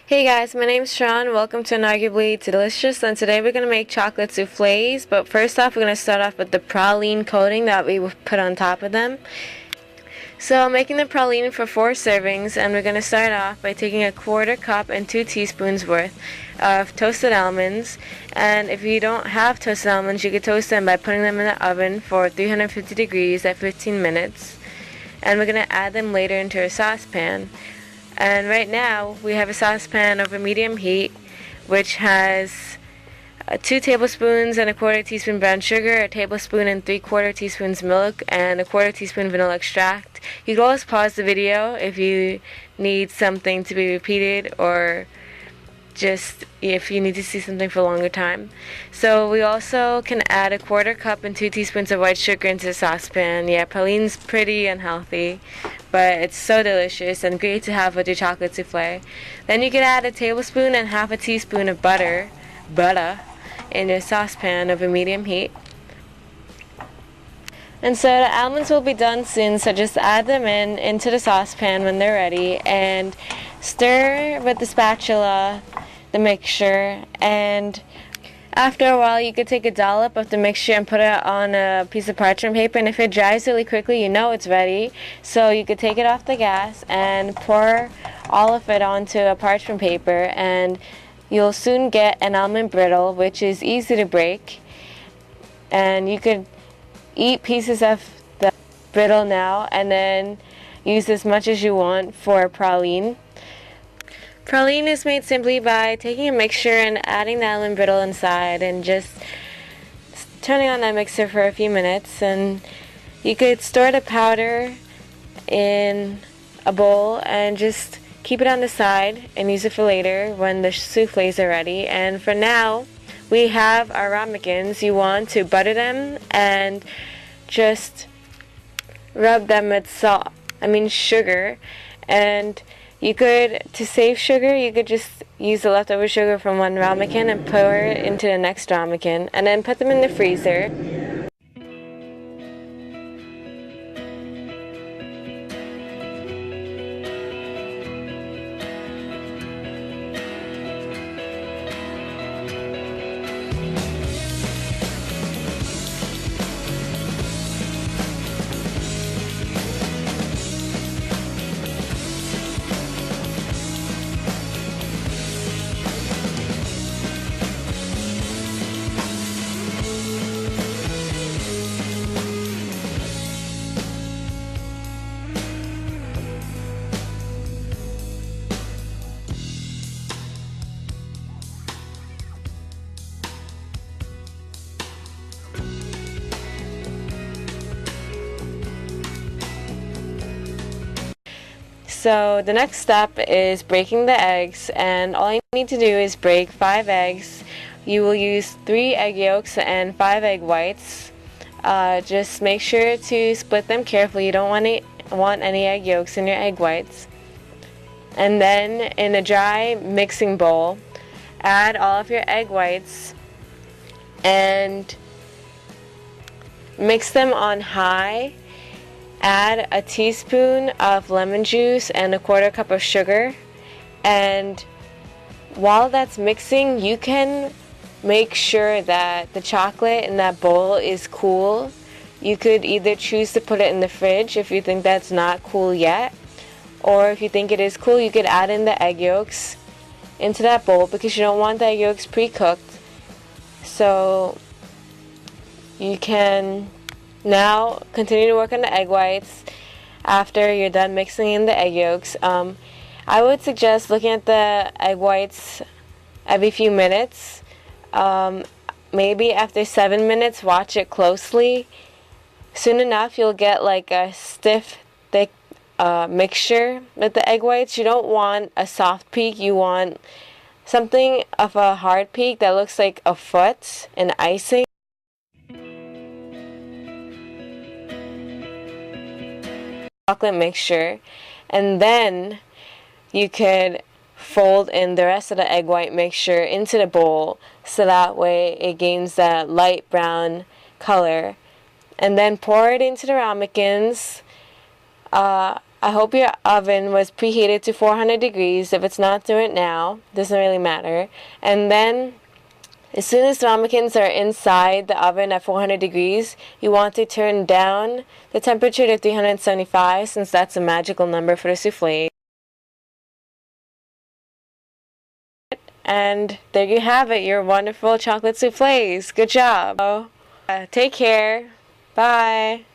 Hey guys, my name's Sean. Welcome to UnarguablyDelicious, and today we're going to make chocolate souffles. But first off, we're going to start off with the praline coating that we will put on top of them. So I'm making the praline for 4 servings, and we're going to start off by taking a 1/4 cup and 2 teaspoons worth of toasted almonds. And if you don't have toasted almonds, you could toast them by putting them in the oven for 350 degrees at 15 minutes. And we're going to add them later into a saucepan. And right now we have a saucepan over medium heat, which has 2 tablespoons and a 1/4 teaspoon brown sugar, a tablespoon and 3/4 teaspoons milk, and a 1/4 teaspoon vanilla extract. You can always pause the video if you need something to be repeated, or just if you need to see something for a longer time. So we also can add a 1/4 cup and 2 teaspoons of white sugar into the saucepan. Yeah, praline's pretty unhealthy, but it's so delicious and great to have with your chocolate souffle. Then you can add a tablespoon and half a teaspoon of butter in your saucepan over medium heat. And so the almonds will be done soon, so just add them into the saucepan when they're ready and stir with the spatula the mixture. And after a while you could take a dollop of the mixture and put it on a piece of parchment paper, and if it dries really quickly, you know it's ready. So you could take it off the gas and pour all of it onto a parchment paper, and you'll soon get an almond brittle, which is easy to break. And you could eat pieces of the brittle now and then use as much as you want for praline. Praline is made simply by taking a mixture and adding the almond brittle inside and just turning on that mixer for a few minutes. And you could store the powder in a bowl and just keep it on the side and use it for later when the souffles are ready. And for now, we have our ramekins. You want to butter them and just rub them with sugar. And you could, to save sugar, you could just use the leftover sugar from one ramekin and pour it into the next ramekin, and then put them in the freezer. So the next step is breaking the eggs, and all you need to do is break 5 eggs. You will use 3 egg yolks and 5 egg whites. Just make sure to split them carefully. You don't want any egg yolks in your egg whites. And then in a dry mixing bowl, add all of your egg whites and mix them on high. Add a teaspoon of lemon juice and a 1/4 cup of sugar, and while that's mixing, you can make sure that the chocolate in that bowl is cool. You could either choose to put it in the fridge if you think that's not cool yet, or if you think it is cool, you could add in the egg yolks into that bowl, because you don't want the egg yolks pre-cooked. So you can now continue to work on the egg whites after you're done mixing in the egg yolks. I would suggest looking at the egg whites every few minutes. Maybe after 7 minutes, watch it closely. Soon enough, you'll get like a stiff, thick mixture with the egg whites. You don't want a soft peak. You want something of a hard peak that looks like a foot, an icing. Chocolate mixture, and then you could fold in the rest of the egg white mixture into the bowl, so that way it gains that light brown color, and then pour it into the ramekins. I hope your oven was preheated to 400 degrees. If it's not, do it now. Doesn't really matter. And then, as soon as the ramekins are inside the oven at 400 degrees, you want to turn down the temperature to 375, since that's a magical number for the souffle. And there you have it, your wonderful chocolate souffles. Good job. Take care. Bye.